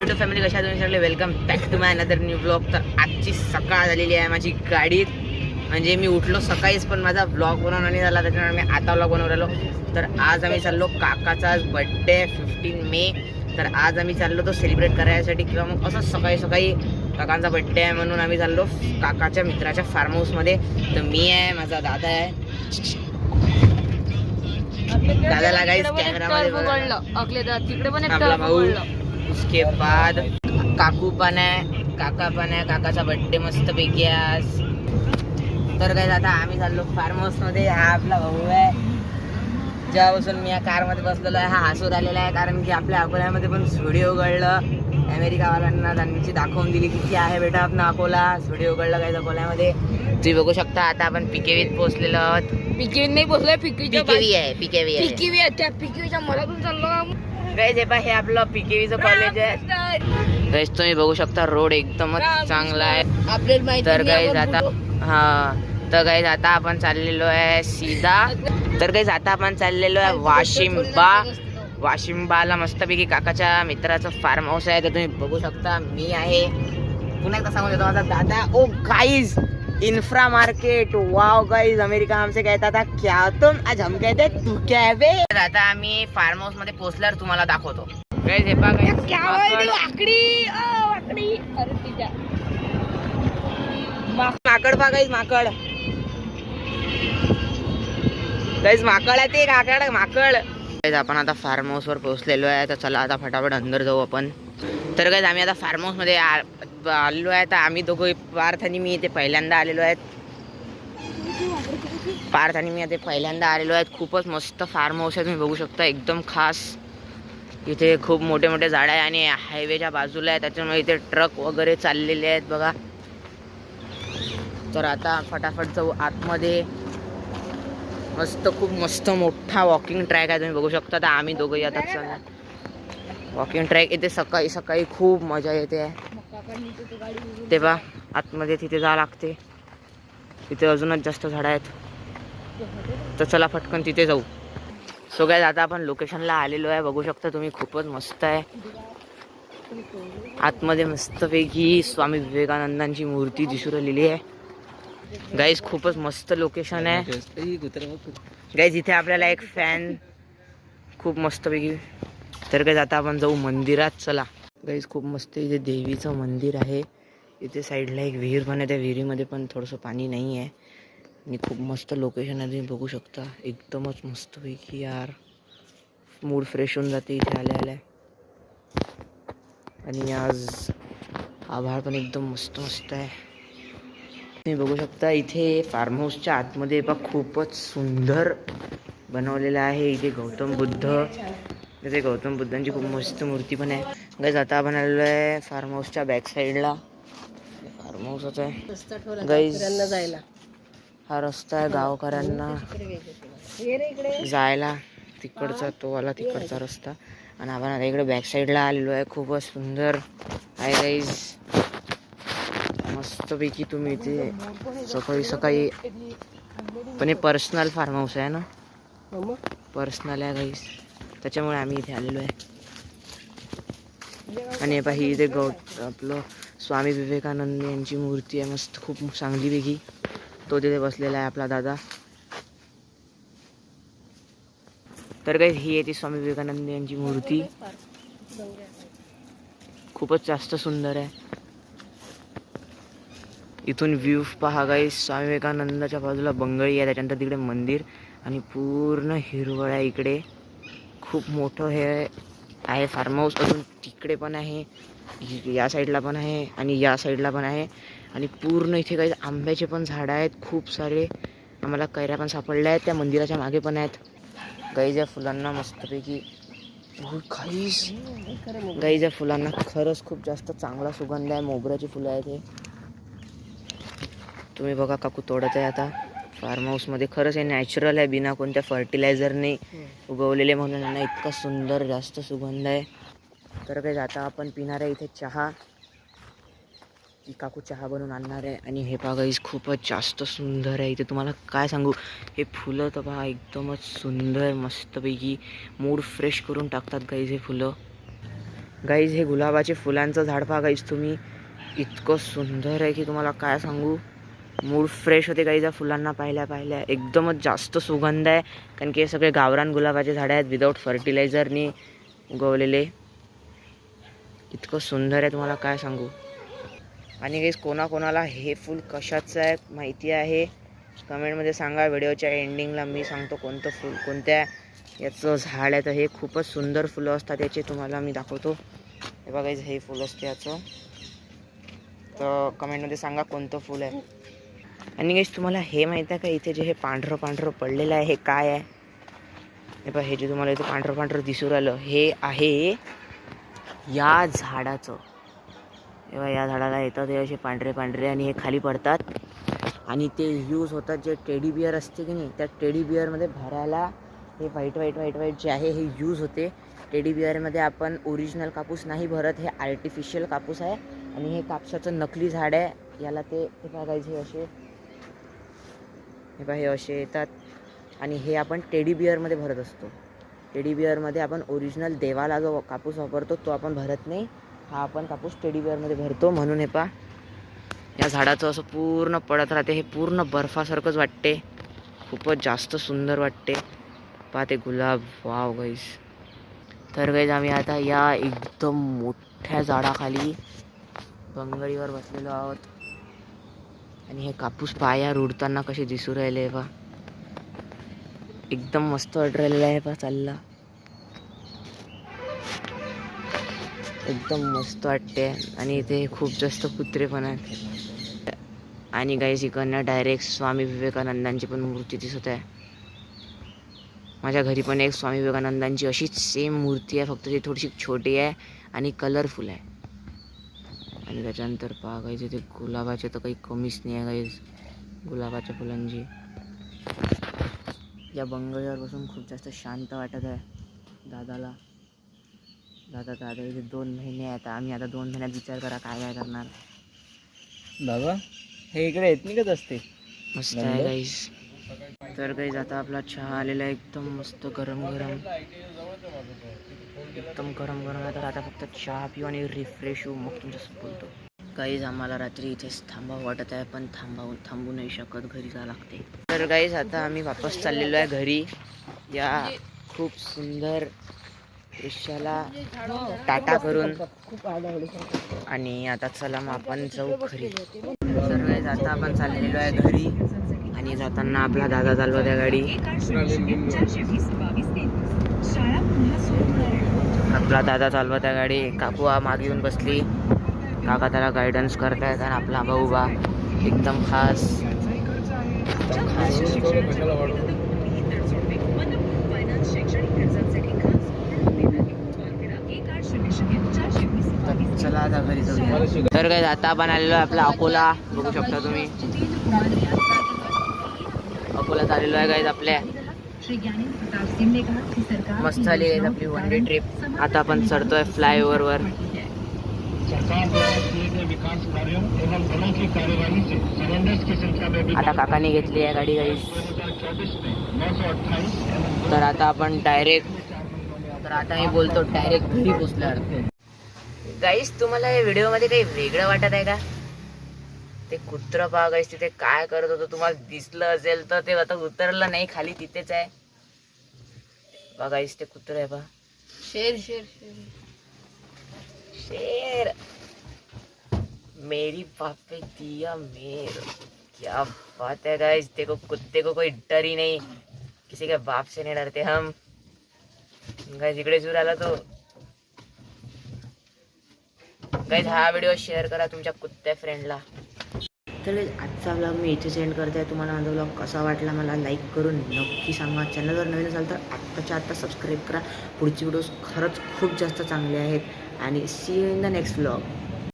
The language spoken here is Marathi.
युट्यूब फॅमिली कशा तुम्ही सगळे welcome back to my another new blog. तर आजची सकाळ झालेली आहे माझी गाडीत. म्हणजे मी उठलो सकाळीच पण माझा ब्लॉग बनवणं नाही झाला, त्याच्यामुळे मी आता ब्लॉग बनवून राहिलो. तर आज आम्ही चाललो काकाचा बड्डे 15 मे. तर आज आम्ही चाललो तो सेलिब्रेट करायसाठी किंवा मग असं सकाळी सकाळी काकांचा बड्डे आहे म्हणून आम्ही चाललो काकाच्या मित्राच्या फार्म हाऊसमध्ये. तर मी आहे, माझा दादा आहे. दादाला गाईस कॅमेरामध्ये आपला भाऊ, उसके बाद काकू पण आहे, काका पण आहे. काकाचा बड्डे मस्त पैकी आज. तर काय आता आम्ही चाललो फार्म हाऊस मध्ये. हा आपला भाऊ आहे. जेव्हापासून मी या कार मध्ये बसलेलो आहे हा हसून आलेला आहे, कारण की आपल्या अकोल्यामध्ये पण व्हिडिओ उघडलं अमेरिकावाल्यांना, त्यांची दाखवून दिली किती आहे बेटा आपण अकोला. व्हिडिओ उघडलं काय अकोल्यामध्ये तुम्ही बघू शकता. आता आपण पिकेवीत पोहोचलेलो आहोत. पिकेवी नाही पोहोचलोय, पिकेवी आहे, पिकेवी आहे. पिकेवी आहे. त्या पिकेवीच्या मधातून चाललो. हे आपलं पिकेवीचं कॉलेज आहे. गाईस तुम्ही बघू शकता रोड एकदमच चांगला आहे. आपल्याला माहिती तर गाईस आता तर गाईस आता आपण चाललेलो आहे सीधा. तर गाईस आता आपण चाललेलो आहे वाशिंबाला मस्तपैकी काकाच्या मित्राचं फार्म हाऊस आहे. तर तुम्ही बघू शकता मी आहे. पुन्हा एकदा सांगू देतो माझा दादा. Oh guys infra market, wow guys, America हमसे कहता था क्या तुम, आज हम कहते तू क्या बे. आता आम्ही फार्म हाऊस मध्ये पोहोचल्यावर तुम्हाला दाखवतो. गाइस हे पहा गाइस, माकड पहा गाइस, माकड गाइस, माकड आहे ते, काकड माकड. गाइस आपण आता फार्म हाऊस वर पोहोचलेलो आहे. तर चला आता फटाफट अंदर जाऊ आपण. तर गाइस आम्ही आता फार्म हाऊस मध्ये आलेलो आहे. तर आम्ही दोघं, पार्थ आणि मी इथे पहिल्यांदा आलेलो आहेत. खूपच मस्त फार्म हाऊस आहे, तुम्ही बघू शकता, एकदम खास. इथे खूप मोठे मोठे झाड आहे आणि हायवेच्या बाजूला आहे, त्याच्यामुळे इथे ट्रक वगैरे चाललेले आहेत बघा. तर आता फटाफट जाऊ आतमध्ये. खूप मस्त मोठा वॉकिंग ट्रॅक आहे, तुम्ही बघू शकता. तर आम्ही दोघंही आता चाललो वॉकिंग ट्रॅक. इथे सकाळी सकाळी खूप मजा येते. तेव्हा आतमध्ये तिथे जावं लागते, तिथे अजूनच जास्त झाडं आहेत. तर चला पटकन तिथे जाऊ. सो गाइस आता आपण लोकेशनला आलेलो आहे, बघू शकता तुम्ही, खूपच मस्त आहे. आतमध्ये मस्तपैकी स्वामी विवेकानंदांची मूर्ती दिसून राहिलेली आहे. गाइस खूपच मस्त लोकेशन आहे. गाइस इथे आपल्याला एक फॅन खूप मस्तपैकी. तर गाइस आता आपण जाऊ मंदिरात, चला. गाइस खूप मस्त इथे देवीचं मंदिर आहे. इथे साईडला एक विहीर पण आहे, त्या विहिरीमध्ये पण थोडंसं पाणी नाही आहे. आणि खूप मस्त लोकेशन आहे, तुम्ही बघू शकता, एकदमच मस्तपैकी यार. मूड फ्रेश होऊन जाते इथे आल्या. आणि आज आभाळ पण एकदम मस्त मस्त आहे, तुम्ही बघू शकता. इथे फार्म हाऊसच्या आतमध्ये खूपच सुंदर बनवलेलं आहे. इथे गौतम बुद्धांची खूप मस्त मूर्ती पण आहे. गाइस आता आपण आलेलो आहे फार्म हाऊसच्या बॅक साईडला. फार्म हाऊसच आहे गाइस. हा रस्ता आहे गावकऱ्यांना जायला, तिकडचा तो वाला तिकडचा रस्ता. आणि आपण आता इकडे बॅक साईडला आलेलो आहे. खूपच सुंदर आहे गाइस, मस्तपैकी. तुम्ही इथे सकाळी सकाळी पण हे पर्सनल फार्म हाऊस आहे ना, पर्सनल आहे गाइस, त्याच्यामुळे आम्ही इथे आलेलो आहे. आणि पाही इथे आपलं स्वामी विवेकानंद यांची मूर्ती आहे मस्त, खूप चांगलीपैकी. तो तिथे बसलेला आहे आपला दादा. तर गाइस ही आहे ती स्वामी विवेकानंद यांची मूर्ती, खूपच जास्त सुंदर आहे. इथून व्ह्यू पहा गाइस, स्वामी विवेकानंदाच्या बाजूला बंगळी आहे, त्याच्यानंतर तिकडे मंदिर आणि पूर्ण हिरवळ आहे इकडे. खूप मोठं हे आहे फार्म हाऊस. अजून तिकडे पण आहे, या साईडला पण आहे आणि या साईडला पण आहे. आणि पूर्ण इथे काही आंब्याचे पण झाडं आहेत खूप सारे. आम्हाला कैऱ्या पण सापडल्या आहेत, त्या मंदिराच्या मागे पण आहेत. गाईच्या फुलांना मस्तपैकी गाईच्या फुलांना खरंच खूप जास्त चांगला सुगंध आहे. मोगऱ्याची फुलं आहेत हे, तुम्ही बघा. काकू तोडत आहे आता फार्म हाऊसमध्ये. खरंच हे नॅचरल आहे, बिना कोणत्या फर्टिलायझरने उगवलेले, म्हणून यांना इतका सुंदर जास्त सुगंध आहे. तर काही आता आपण पिणार आहे इथे चहा. ती काकू चहा बनवून आणणार आहे. आणि हे पहा गाईस खूपच जास्त सुंदर आहे इथे, तुम्हाला काय सांगू. हे फुलं तर पहा एकदमच सुंदर मस्तपैकी मूड फ्रेश करून टाकतात गाईस हे फुलं. गाईज हे गुलाबाचे फुलांचं झाड पहा गाईज तुम्ही, इतकं सुंदर आहे की तुम्हाला काय सांगू. मूड फ्रेश होते गाईज या फुलांना पाहिल्या एकदमच जास्त सुगंध आहे, कारण की हे सगळे गावरान गुलाबाचे झाडे आहेत विदाऊट फर्टिलायझरनी उगवलेले. इतकं सुंदर आहे तुम्हाला काय सांगू. आणि गाईज कोणाकोणाला हे फूल कशाचं आहे माहिती आहे कमेंटमध्ये सांगा. व्हिडिओच्या एंडिंगला मी सांगतो कोणतं फूल कोणत्या याचं झाड आहे. तर हे खूपच सुंदर फुलं असतात याचे, तुम्हाला मी दाखवतो. हे बघा गाईज हे फुल असते याचं, तर कमेंटमध्ये सांगा कोणतं फूल आहे. आणि गाईज तुम्हाला हे माहीत आहे का इथे जे हे पांढरं पांढरं पडलेलं आहे हे काय आहे. हे बघा हे जे तुम्हाला इथे पांढरं पांढरं दिसून राहिलं हे आहे या झाडाचं. तेव्हा या झाडाला येतात हे असे पांढरे पांढरे आणि हे खाली पडतात आणि ते यूज होतात. जे टेडी बिअर असते की नाही त्या टेडी बिअरमध्ये भरायला हे व्हाईट जे आहे हे यूज होते. टेडी बिअरमध्ये आपण ओरिजिनल कापूस नाही भरत, हे आर्टिफिशियल कापूस आहे आणि हे कापसाचं नकली झाड आहे. याला ते हे बघायचे हे असे येतात आणि हे आपण टेडी बिअरमध्ये भरत असतो. टेडी बिअरमध्ये आपण ओरिजिनल देवाला जो कापूस वापरतो तो आपण भरत नाही, हा आपण कापूस टेडी बिअरमध्ये भरतो. म्हणून हे पहा या झाडाचं असं पूर्ण पडत राहते, हे पूर्ण बर्फासारखंच वाटते, खूपच जास्त सुंदर वाटते. पहा ते गुलाब, वाव गाईस. तर गाईस आम्ही आता या एकदम मोठ्या झाडाखाली बंगळीवर बसलेलो आहोत आणि हे कापूस पाया रुडताना कसे दिसू राहिले पहा, एकदम मस्त वाटत राहिलेलं आहे पहा. चालला एकदम मस्त वाटते आणि इथे खूप जास्त कुत्रे पण आहेत. आणि गाईस इकडनं डायरेक्ट स्वामी विवेकानंदांची पण मूर्ती दिसत आहे. माझ्या घरी पण एक स्वामी विवेकानंदांची अशीच सेम मूर्ती आहे, फक्त ती थोडीशी छोटी आहे आणि कलरफुल आहे. आणि त्याच्यानंतर पहा गाईस इथे गुलाबाचे तर काही कमीच नाही आहे गाईस, गुलाबाच्या फुलांची. या बंगल्यावर बसून खूप जास्त शांत वाटत आहे दादा इथे 2 महिने आहेत. आम्ही आता 2 महिन्यात विचार करा काय करणार. दादा हे इकडे येत असते मस्त आहे गाईस. तर गाईस आता आपला चहा आलेला आहे एकदम मस्त गरम एकदम गरम आहे. तर आता फक्त चहा पिऊ आणि रिफ्रेश होऊ, मग तुमच्यासोबत बोलतो. गाईज आम्हाला रात्री इथेच थांबावं वाटत आहे, पण थांबू नाही शकत, घरी जावं लागते. तर गाईज आता आम्ही वापस चाललेलो आहे घरी या खूप सुंदर दृश्याला टाटा करून. आणि आता चला मग आपण जाऊ घरी. तर गाईज आता आपण चाललेलो आहे घरी आणि जाताना आपला दादा चालवत आहे गाडी. आपला दादा चालवत आहे गाडी. काकू मागे येऊन बसली, काका त्याला गायडन्स करतायत आणि आपला भाऊ बा एकदम खास. चला आता घरी जाऊया. तर काय आता आपण आलेलो आहे आपला अकोला, बघू शकता तुम्ही अकोल्यात आलेलो आहे गाईज आपल्या. मस्त झाली आहे आपली 1 डे ट्रिप. आता आपण चढतोय फ्लायओव्हरवर. आता काकाने घेतली आहे गाडी गाईज. तर आता आपण आता मी बोलतो डायरेक्ट घरी पोचल्यावर. गाईज तुम्हाला या व्हिडिओमध्ये काही वेगळं वाटत आहे का? ते कुत्र पहा गाईज तिथे काय करत होतं, तुम्हाला दिसलं असेल तर ते आता उतरलं नाही, खाली तिथेच आहे बघा गाईज. ते कुत्र आहे पहा, शेर. मेरी बापे दिया मेर, क्या बात है गाइस. देखो कुत्ते को कोई डर ही नहीं, किसी के बाप से नहीं डरते हम गाइस. इकडे जरूर आला तो गाइस. हा व्हिडिओ शेअर करा तुमच्या कुत्त्या फ्रेंडला. तर आजचा व्लॉग मी इथे सेंड करते. तुम्हाला माझा व्लॉग कसा वाटला मला लाईक करून नक्की सांगा. चॅनलवर नवीन असाल तर आत्ताच्या आत्ता सबस्क्राईब करा. पुढची व्हिडिओज खरंच खूप जास्त चांगले आहेत आणि see you in the next vlog.